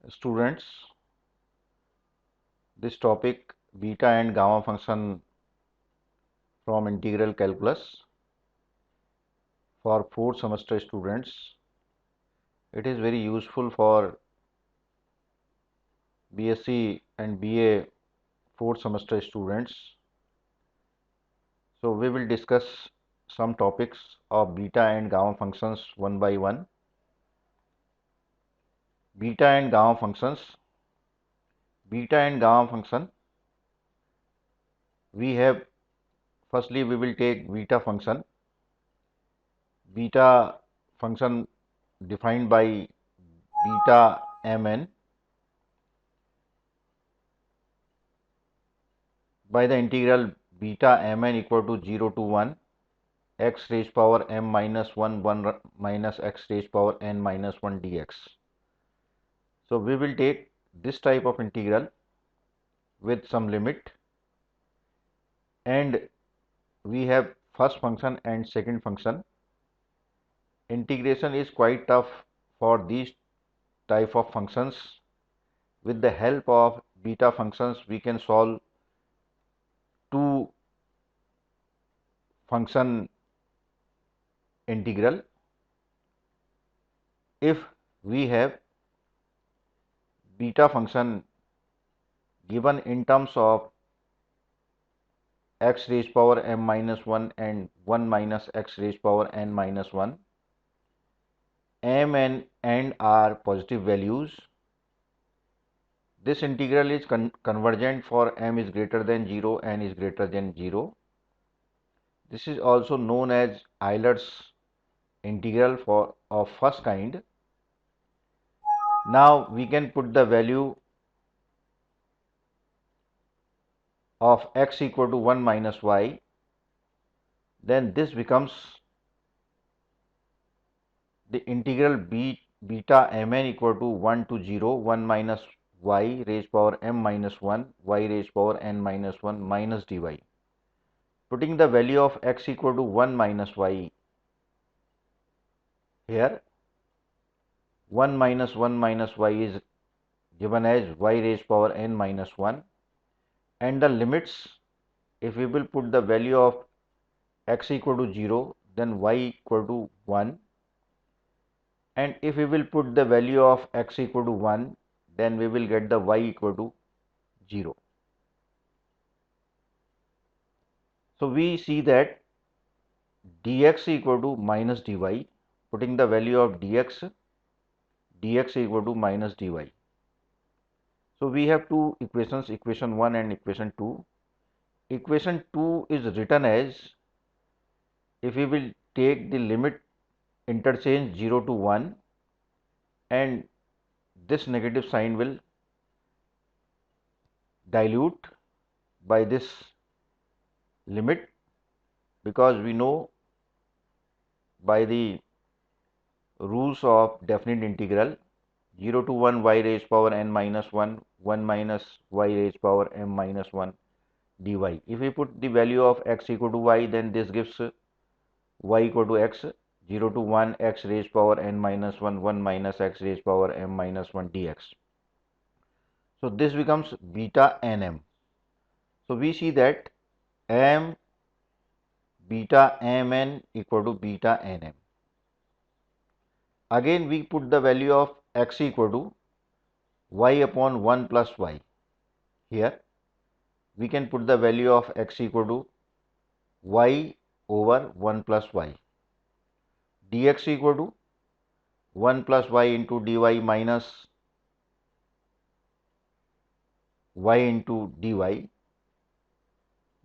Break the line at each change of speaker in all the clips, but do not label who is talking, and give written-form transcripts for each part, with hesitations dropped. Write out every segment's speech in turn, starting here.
Students, this topic beta and gamma function from integral calculus for 4th semester students. It is very useful for BSc and BA 4th semester students. So we will discuss some topics of beta and gamma functions one by one. Beta and gamma functions. Beta and gamma function. We have firstly we will take beta function. Beta function defined by beta mn by the integral beta mn equal to 0 to 1 x raised power m minus 1 minus x raised power n minus 1 dx. So we will take this type of integral with some limit, and we have first function and second function. Integration is quite tough for these type of functions. With the help of beta functions we can solve two function integral. If we have beta function given in terms of x raised power m minus 1 and 1 minus x raised power n minus 1, m and n are positive values. This integral is convergent for m is greater than 0, n is greater than 0. This is also known as Euler's integral of first kind. Now we can put the value of x equal to 1 minus y, then this becomes the integral beta mn equal to 1 to 0 1 minus y raised power m minus 1 y raised power n minus 1 minus dy. Putting the value of x equal to 1 minus y here, 1 minus 1 minus y is given as y raised power n minus 1, and the limits, if we will put the value of x equal to 0, then y equal to 1, and if we will put the value of x equal to 1, then we will get the y equal to 0. So we see that dx equal to minus dy, putting the value of dx equal to minus dy. So we have two equations, equation 1 and equation 2. Equation 2 is written as, if we will take the limit interchange 0 to 1, and this negative sign will dilute by this limit, because we know by the rules of definite integral 0 to 1 y raised power n minus 1 1 minus y raised power m minus 1 dy. If we put the value of x equal to y, then this gives y equal to x, 0 to 1 x raised power n minus 1 1 minus x raised power m minus 1 dx. So this becomes beta nm. So we see that m beta mn equal to beta nm. Again we put the value of x equal to y upon 1 plus y. Here we can put the value of x equal to y over 1 plus y. Dx equal to 1 plus y into dy minus y into dy.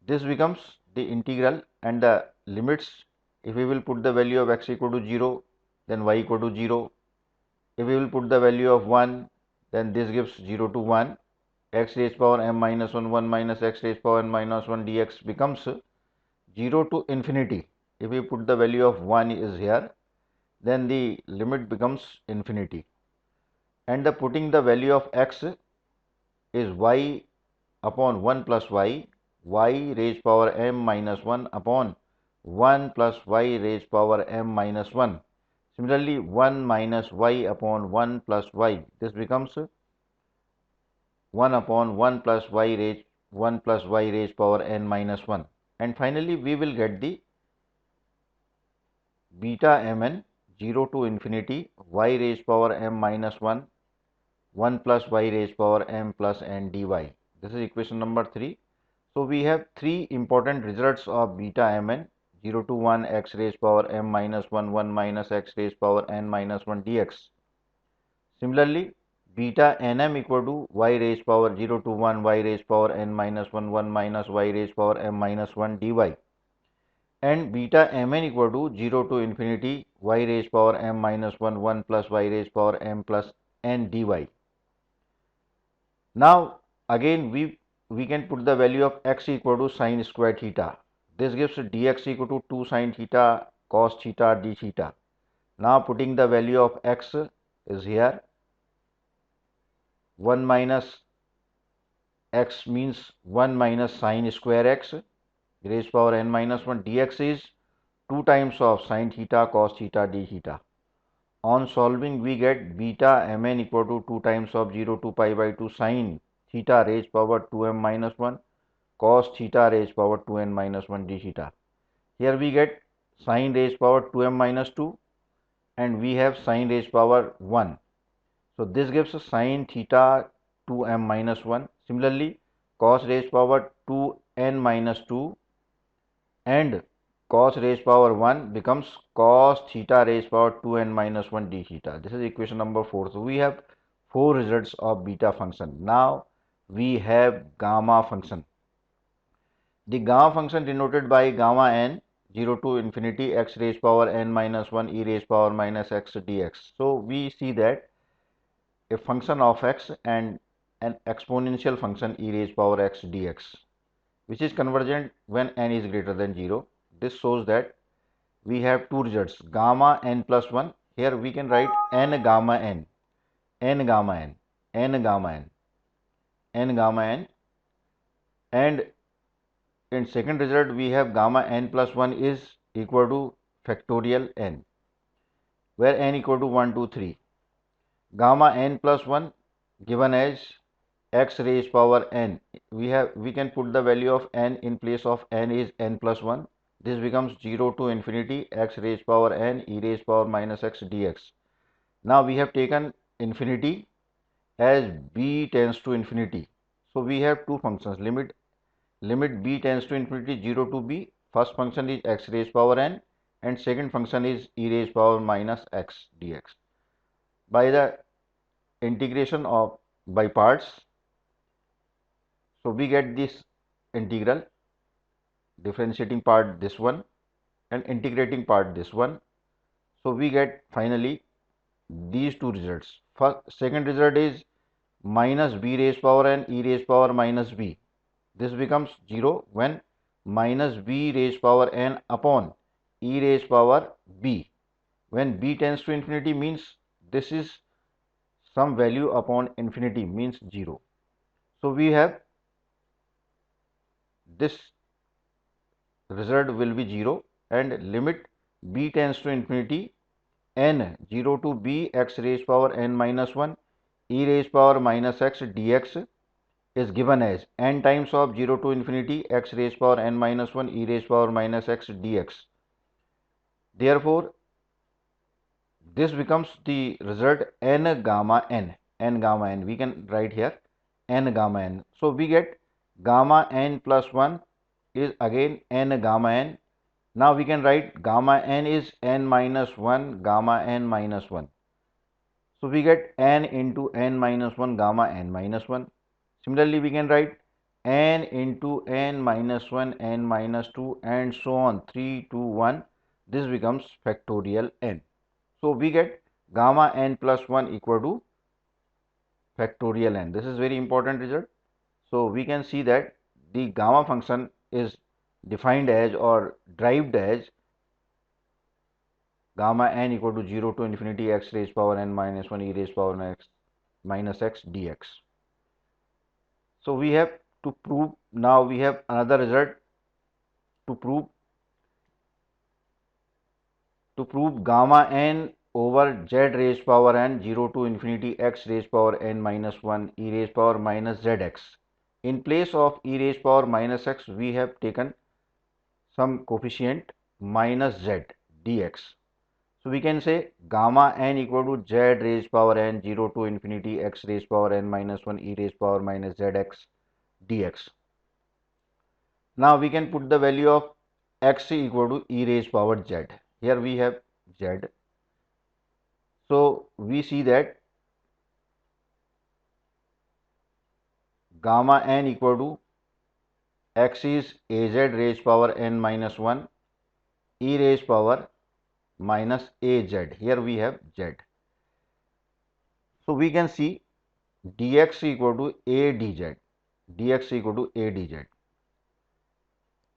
This becomes the integral, and the limits, if we will put the value of x equal to 0, then y equal to 0. If we will put the value of 1, then this gives 0 to 1, x raised power m minus 1 1 minus x raised power n minus 1 dx becomes 0 to infinity. If we put the value of 1 is here, then the limit becomes infinity, and the putting the value of x is y upon 1 plus y, y raised power m minus 1 upon 1 plus y raised power m minus 1. Similarly, 1 minus y upon 1 plus y, this becomes 1 upon 1 plus y raised 1 plus y raised power n minus 1, and finally we will get the beta mn 0 to infinity y raised power m minus 1 1 plus y raised power m plus n dy. This is equation number 3. So we have three important results of beta mn: 0 to 1 x raised power m minus 1 1 minus x raised power n minus 1 dx. Similarly, beta nm equal to y raised power 0 to 1 y raised power n minus 1 1 minus y raised power m minus 1 dy, and beta mn equal to 0 to infinity y raised power m minus 1 1 plus y raised power m plus n dy. Now again we can put the value of x equal to sine square theta. This gives dx equal to 2 sine theta cos theta d theta. Now putting the value of x is here, 1 minus x means 1 minus sine square x raised power n minus 1, dx is 2 times of sine theta cos theta d theta. On solving we get beta mn equal to 2 times of 0 to pi by 2 sine theta raised power 2m minus 1 cos theta raised power 2n minus 1 d theta. Here we get sine raised power 2m minus 2 and we have sine raised power 1. So this gives sine theta 2m minus 1. Similarly, cos raised power 2n minus 2 and cos raised power 1 becomes cos theta raised power 2n minus 1 d theta. This is equation number 4. So we have 4 results of beta function. Now we have gamma function. The gamma function denoted by gamma n 0 to infinity x raised power n minus 1 e raised power minus x dx. So we see that a function of x and an exponential function e raised power x dx, which is convergent when n is greater than 0. This shows that we have two results, gamma n plus 1. Here we can write n gamma n, n gamma n, n gamma n, n gamma n, and in second result we have gamma n plus 1 is equal to factorial n, where n equal to 1 2 3. Gamma n plus 1 given as x raised power n. We can put the value of n in place of n is n plus 1. This becomes 0 to infinity x raised power n e raised power minus x dx. Now we have taken infinity as b tends to infinity. So we have two functions, limit b tends to infinity 0 to b. First function is x raised power n and second function is e raised power minus x dx. By the integration of by parts, so we get this integral, differentiating part this one and integrating part this one. So we get finally these two results. First, second result is minus b raised power n e raised power minus b. This becomes 0 when minus b raised power n upon e raised power b. When b tends to infinity means this is some value upon infinity means 0. So we have this result will be 0 and limit b tends to infinity n 0 to b x raised power n minus 1 e raised power minus x dx is given as n times of 0 to infinity x raised power n minus 1 e raised power minus x dx. Therefore, this becomes the result n gamma n, n gamma n. We can write here n gamma n. So we get gamma n plus 1 is again n gamma n. Now we can write gamma n is n minus 1 gamma n minus 1. So we get n into n minus 1 gamma n minus 1. Similarly, we can write n into n minus 1 n minus 2 and so on 3 2 1. This becomes factorial n. So we get gamma n plus 1 equal to factorial n. This is very important result. So we can see that the gamma function is defined as or derived as gamma n equal to 0 to infinity x raised power n minus 1 e raised power x minus x dx. So we have to prove, now we have another result to prove gamma n over z raised power n 0 to infinity x raised power n minus 1 e raised power minus zx. In place of e raised power minus x, we have taken some coefficient minus z dx. So we can say gamma n equal to z raised power n 0 to infinity x raised power n minus 1 e raised power minus zx dx. Now we can put the value of x equal to e raised power z. Here we have z. So we see that gamma n equal to x is az raised power n minus 1 e raised power minus az. Here we have z. So we can see dx equal to a dz. Dx equal to a dz.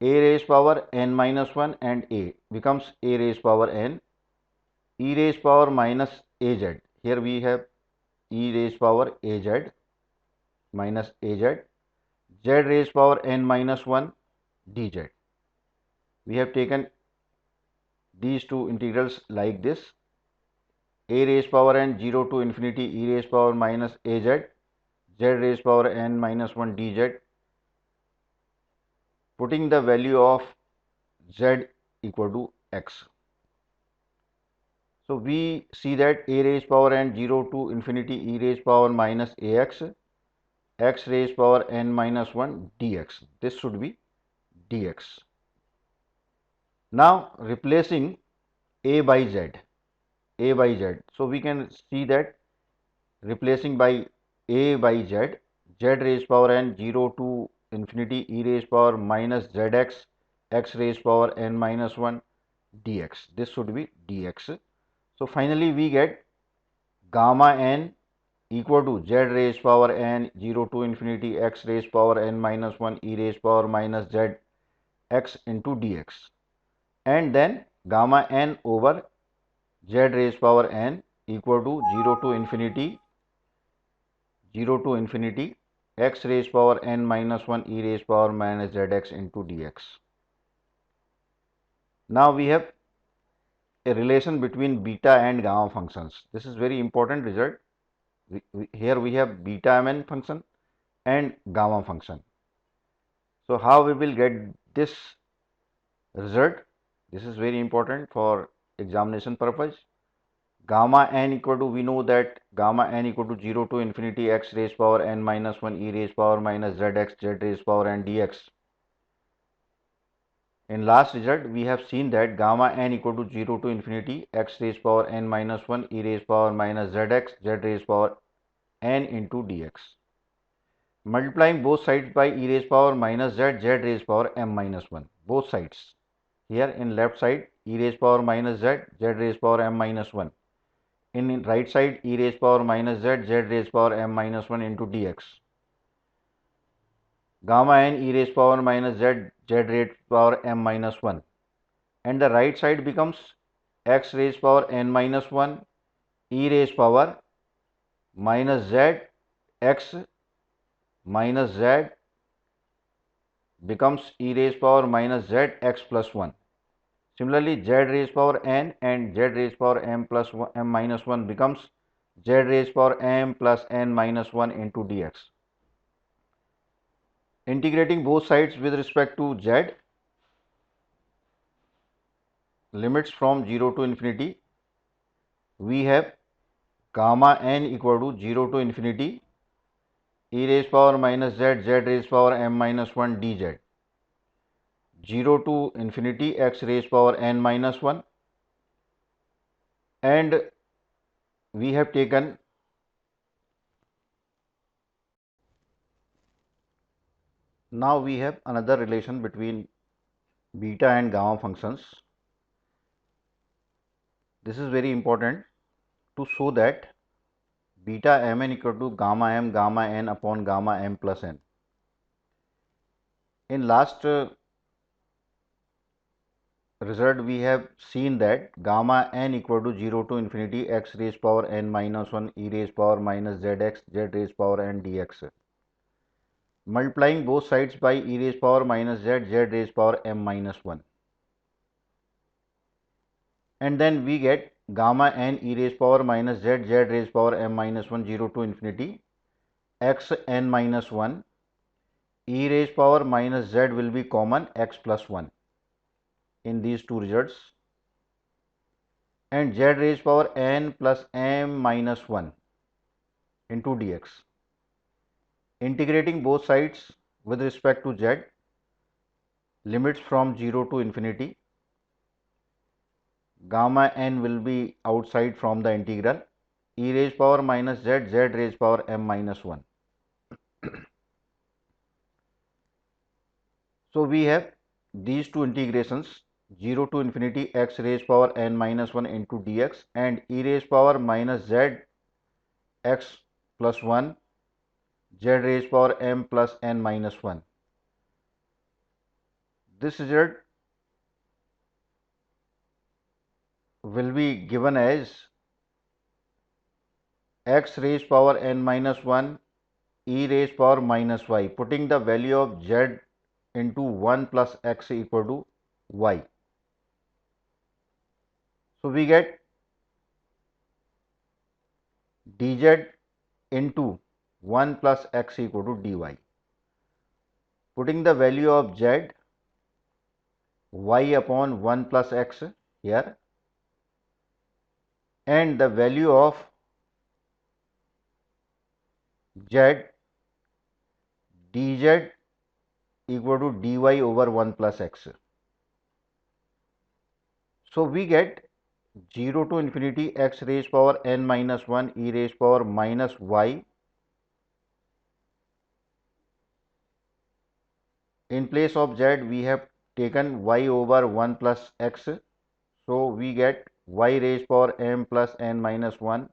A raised power n minus 1 and a becomes a raised power n e raised power minus az. Here we have e raised power az minus az. Z raised power n minus 1 dz. We have taken these two integrals like this: a raised power n 0 to infinity e raised power minus az, z raised power n minus 1 dz, putting the value of z equal to x. So we see that a raised power n 0 to infinity e raised power minus ax, x raised power n minus 1 dx. This should be dx. Now replacing a by z, a by z. So we can see that replacing by a by z, z raised power n 0 to infinity e raised power minus zx, x raised power n minus 1 dx. This should be dx. So finally we get gamma n equal to z raised power n 0 to infinity x raised power n minus 1 e raised power minus z x into dx, and then gamma n over z raised power n equal to 0 to infinity x raised power n minus 1 e raised power minus zx into dx. Now we have a relation between beta and gamma functions. This is very important result. Here we have beta mn function and gamma function. So how we will get this result? This is very important for examination purpose. Gamma n equal to, we know that gamma n equal to 0 to infinity x raised power n minus 1 e raised power minus zx z raised power n dx. In last result, we have seen that gamma n equal to 0 to infinity x raised power n minus 1 e raised power minus zx z raised power n into dx. Multiplying both sides by e raised power minus z, z raised power m minus 1. Both sides. Here in left side, e raised power minus z, z raised power m minus 1. In right side, e raised power minus z, z raised power m minus 1 into dx. Gamma n e raised power minus z, z raised power m minus 1. And the right side becomes x raised power n minus 1 e raised power minus z x minus z becomes e raised power minus z x plus 1. Similarly, z raised power n and z raised power m plus 1, m minus 1 becomes z raised power m plus n minus 1 into dx. Integrating both sides with respect to z, limits from 0 to infinity, we have gamma n equal to 0 to infinity e raised power minus z, z raised power m minus 1 dz, 0 to infinity x raised power n minus 1, and we have taken now we have another relation between beta and gamma functions. This is very important to show that beta mn equal to gamma n upon gamma m plus n. In last result, we have seen that gamma n equal to 0 to infinity x raised power n minus 1 e raised power minus zx z raised power n dx. Multiplying both sides by e raised power minus z, raised power m minus 1. And then we get gamma n e raised power minus z raised power m minus 1 0 to infinity x n minus 1 e raised power minus z will be common x plus 1 in these two results, and z raised power n plus m minus 1 into dx. Integrating both sides with respect to z, limits from 0 to infinity, gamma n will be outside from the integral, e raised power minus z raised power m minus 1. So we have these two integrations, 0 to infinity x raised power n minus 1 into dx and e raised power minus z x plus 1 z raised power m plus n minus 1. This result will be given as x raised power n minus 1 e raised power minus y, putting the value of z into 1 plus x equal to y. So we get dz into 1 plus x equal to dy. Putting the value of z y upon 1 plus x here and the value of z dz equal to dy over 1 plus x. So we get 0 to infinity x raised power n minus 1 e raised power minus y. In place of z we have taken y over 1 plus x. So we get y raised power m plus n minus 1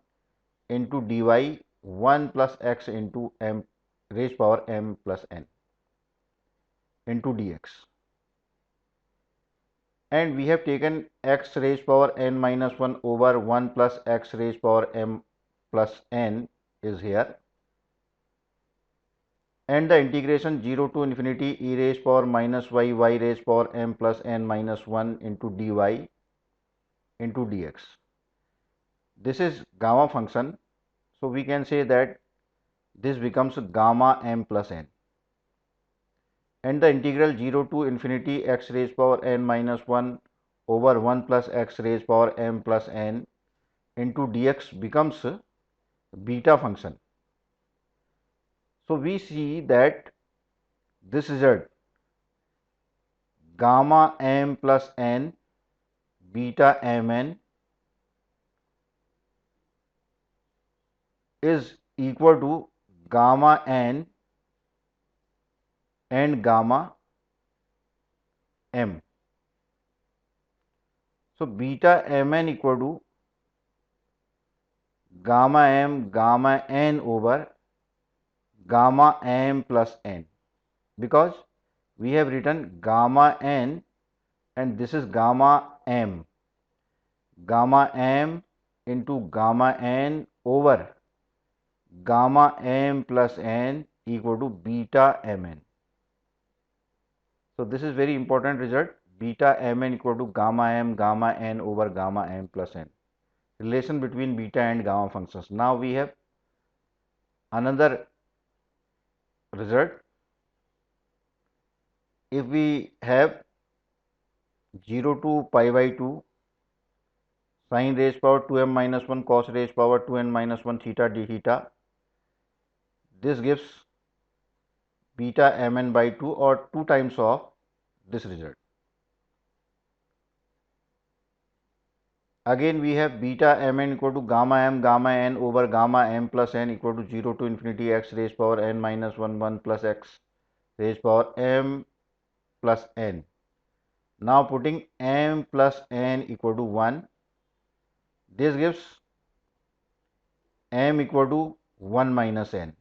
into dy 1 plus x into m raised power m plus n into dx. And we have taken x raised power n minus 1 over 1 plus x raised power m plus n is here, and the integration 0 to infinity e raised power minus y raised power m plus n minus 1 into dy into dx. This is gamma function, so we can say that this becomes gamma m plus n, and the integral 0 to infinity x raised power n minus 1 over 1 plus x raised power m plus n into dx becomes beta function. So we see that this result gamma m plus n beta mn is equal to gamma n and gamma m. So beta mn equal to gamma m gamma n over gamma m plus n, because we have written gamma n and this is gamma m. Gamma m into gamma n over gamma m plus n equal to beta mn. So this is very important result, beta mn equal to gamma m gamma n over gamma m plus n. Relation between beta and gamma functions. Now we have another result. If we have 0 to pi by 2 sin raised power 2m minus 1 cos raised power 2n minus 1 theta d theta, this gives beta mn by 2 or 2 times of this result. Again we have beta mn equal to gamma m gamma n over gamma m plus n equal to 0 to infinity x raised power n minus 1 1 plus x raised power m plus n. Now putting m plus n equal to 1, this gives m equal to 1 minus n.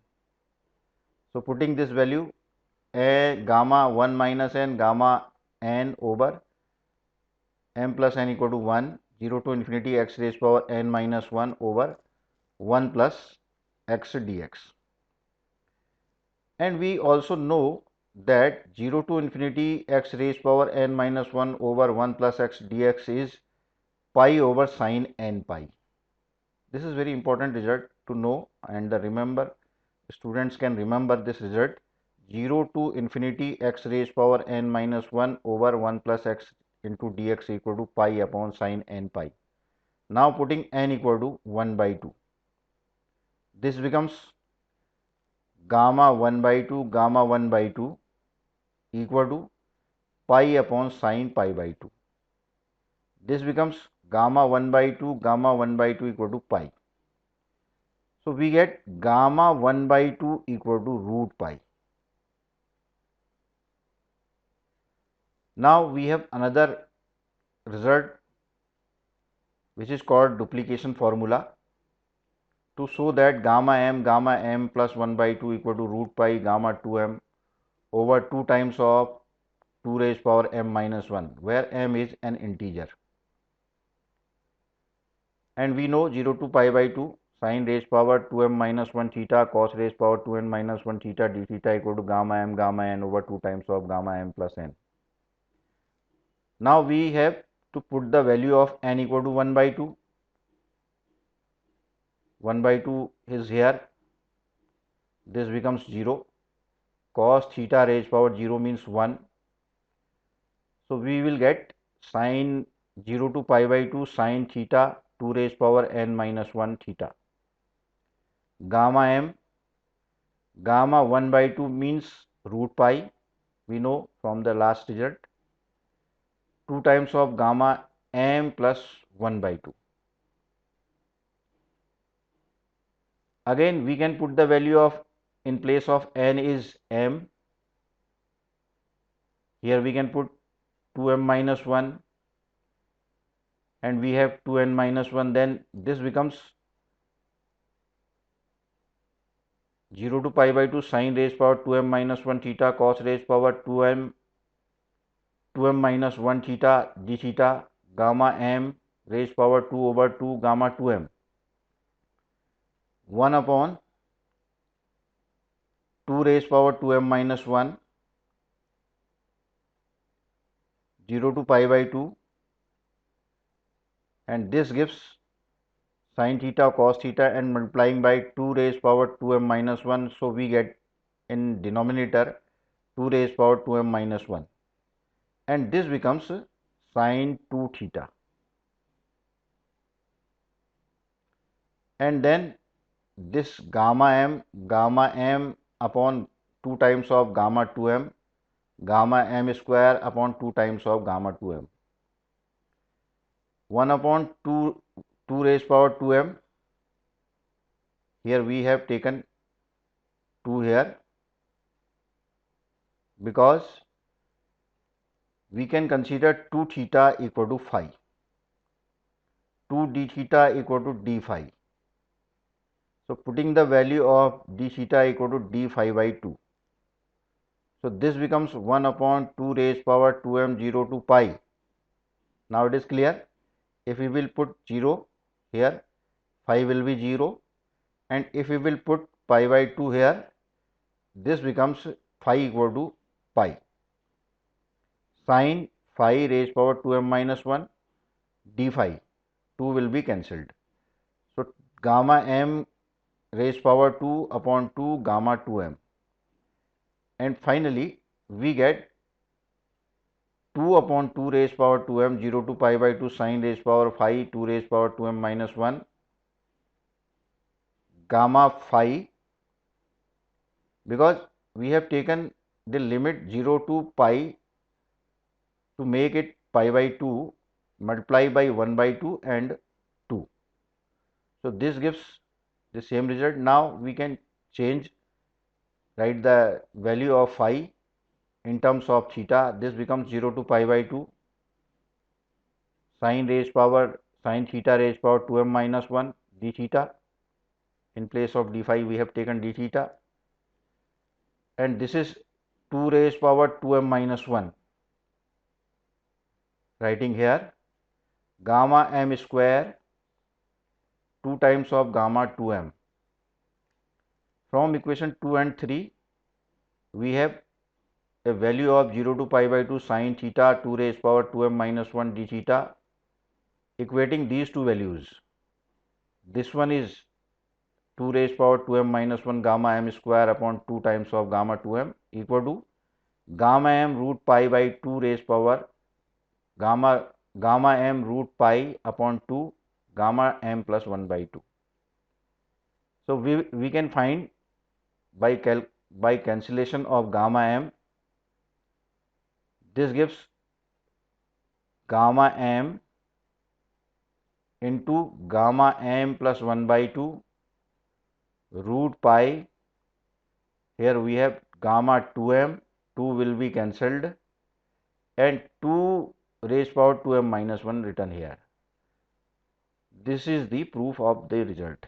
So putting this value a gamma 1 minus n gamma n over m plus n equal to 1, 0 to infinity x raised power n minus 1 over 1 plus x dx. And we also know that 0 to infinity x raised power n minus 1 over 1 plus x dx is pi over sine n pi. This is very important result to know, and remember, students can remember this result. 0 to infinity x raised power n minus 1 over 1 plus x into dx equal to pi upon sine n pi. Now putting n equal to 1 by 2. This becomes gamma 1 by 2 gamma 1 by 2 equal to pi upon sine pi by 2. This becomes gamma 1 by 2 gamma 1 by 2 equal to pi. So we get gamma 1 by 2 equal to root pi. Now we have another result which is called duplication formula, to show that gamma m plus 1 by 2 equal to root pi gamma 2m over 2 times of 2 raised power m minus 1, where m is an integer. And we know 0 to pi by 2 sine raised power 2m minus 1 theta cos raised power 2n minus 1 theta d theta equal to gamma n over 2 times of gamma m plus n. Now we have to put the value of n equal to 1 by 2. 1 by 2 is here. This becomes 0. Cos theta raised power 0 means 1. So we will get sine 0 to pi by 2 sine theta 2 raised power n minus 1 theta. Gamma 1 by 2 means root pi. We know from the last result. 2 times of gamma m plus 1 by 2. Again we can put the value of, in place of n is m. Here we can put 2m minus 1 and we have 2n minus 1, then this becomes 0 to pi by 2 sine raised power 2m minus 1 theta cos raised power 2m minus 1 theta d theta gamma m raised power 2 over 2 gamma 2m 1 upon 2 raised power 2m minus 1 0 to pi by 2, and this gives sin theta cos theta and multiplying by 2 raised power 2m minus 1. So we get in denominator 2 raised power 2m minus 1, and this becomes sin 2 theta. And then this gamma m upon 2 times of gamma 2m gamma m square upon 2 times of gamma 2m 1 upon 2 raised power 2m. Here we have taken 2 here because we can consider 2 theta equal to phi, 2 d theta equal to d phi. So putting the value of d theta equal to d phi by 2. So this becomes 1 upon 2 raised power 2m 0 to pi. Now it is clear. If we will put 0 here, phi will be 0, and if we will put pi by 2 here, this becomes phi equal to pi. Sin phi raised power 2m minus 1 d phi, 2 will be cancelled. So gamma m raised power 2 upon 2 gamma 2m, and finally we get 2 upon 2 raised power 2m 0 to pi by 2 sin raised power phi 2 raised power 2m minus 1 gamma phi, because we have taken the limit 0 to pi to make it pi by 2, multiply by 1 by 2 and 2. So this gives the same result. Now we can change, write the value of phi in terms of theta. This becomes 0 to pi by 2 sin theta raised power 2m minus 1 d theta. In place of d phi we have taken d theta, and this is 2 raised power 2m minus 1. Writing here gamma m square 2 times of gamma 2m. From equation 2 and 3 we have a value of 0 to pi by 2 sin theta 2 raised power 2m minus 1 d theta equating these two values, this one is 2 raised power 2m minus 1 gamma m square upon 2 times of gamma 2m equal to gamma m root pi by 2 raised power gamma m root pi upon 2 gamma m plus 1 by 2. So we can find by cancellation of gamma m, this gives gamma m into gamma m plus 1 by 2 root pi. Here we have gamma 2m, 2 will be cancelled, and 2 raised power 2m minus 1 written here. This is the proof of the result.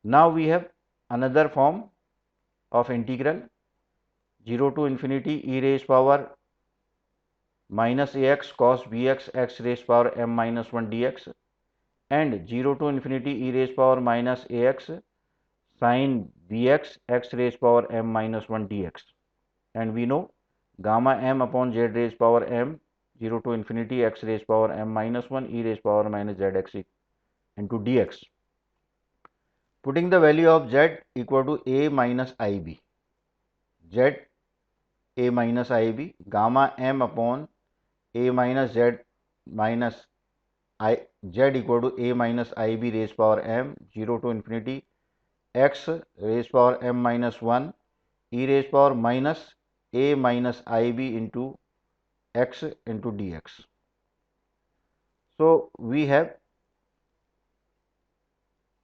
Now we have another form of integral, 0 to infinity e raised power minus ax cos bx x raised power m minus 1 dx, and 0 to infinity e raised power minus ax sin bx x raised power m minus 1 dx. And we know gamma m upon z raised power m 0 to infinity x raised power m minus 1 e raised power minus zx into dx. Putting the value of z equal to a minus ib, z a minus ib, gamma m upon a minus z minus I z equal to a minus ib raised power m 0 to infinity x raised power m minus 1 e raised power minus a minus ib into x into dx. So we have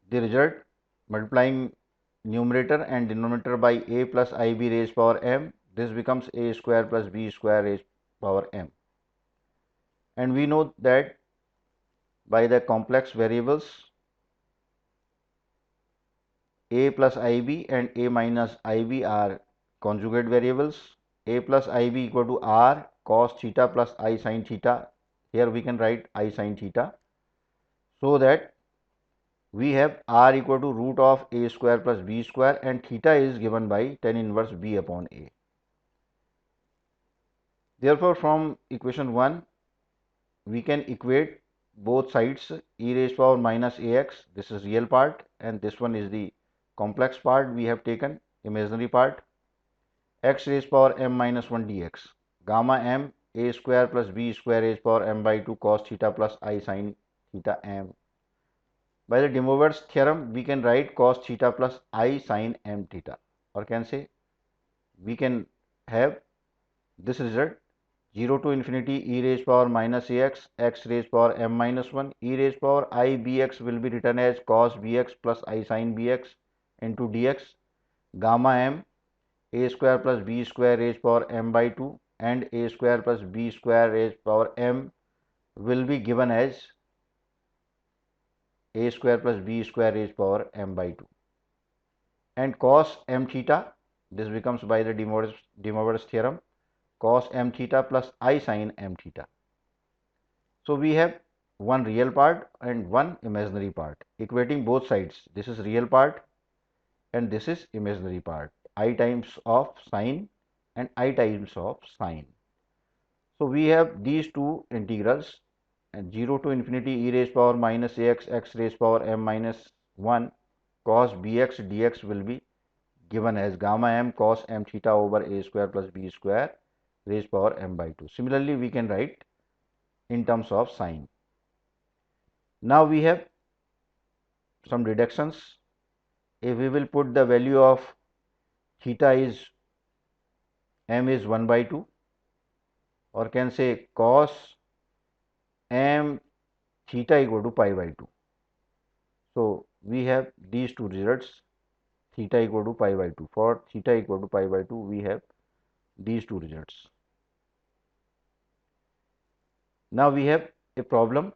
the result multiplying numerator and denominator by a plus ib raised power m. This becomes a square plus b square raised power m. And we know that by the complex variables a plus ib and a minus ib are conjugate variables. A plus ib equal to r cos theta plus I sin theta. Here we can write I sin theta, so that we have r equal to root of a square plus b square, and theta is given by tan inverse b upon a. Therefore, from equation 1 we can equate both sides, e raised power minus ax, this is real part, and this one is the complex part we have taken, imaginary part, x raised power m minus 1 dx, gamma m a square plus b square raised power m by 2 cos theta plus I sin theta m. By the De Moivre's theorem, we can write cos theta plus I sin m theta, or can say we can have this result 0 to infinity e raised power minus ax x raised power m minus 1 e raised power I bx will be written as cos bx plus I sin bx into dx, gamma m a square plus b square raised power m by 2 and a square plus b square raised power m will be given as a square plus b square raised power m by 2, and cos m theta, this becomes by the De Moivre's theorem cos m theta plus I sin m theta. So we have one real part and one imaginary part, equating both sides. This is real part and this is imaginary part, I times of sine and I times of sine. So we have these two integrals, and 0 to infinity e raised power minus ax x raised power m minus 1 cos bx dx will be given as gamma m cos m theta over a square plus b square raised power m by 2. Similarly, we can write in terms of sine. Now we have some deductions. If we will put the value of theta is m is 1 by 2, or can say cos m theta equal to pi by 2. So we have these two results, theta equal to pi by 2. For theta equal to pi by 2, we have these two results. Now we have a problem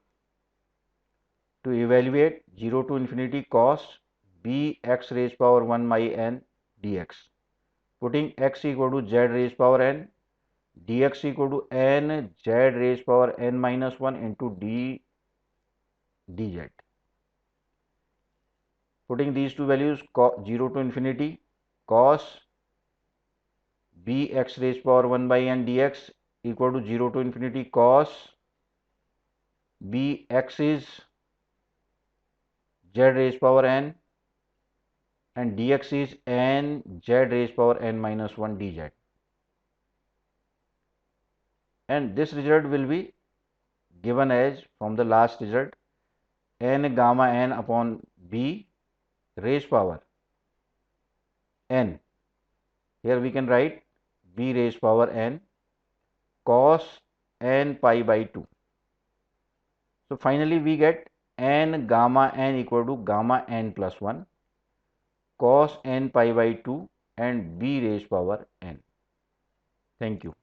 to evaluate 0 to infinity cos b x raised power 1 by n dx. Putting x equal to z raised power n, dx equal to n z raised power n minus 1 into d dz. Putting these two values, 0 to infinity cos b x raised power 1 by n dx equal to 0 to infinity cos Bx is z raised power n, and dx is n z raised power n minus 1 dz, and this result will be given as, from the last result, n gamma n upon b raised power n. Here we can write b raised power n cos n pi by 2. So finally we get n gamma n equal to gamma n plus 1 cos n pi by 2 and b raised power n. Thank you.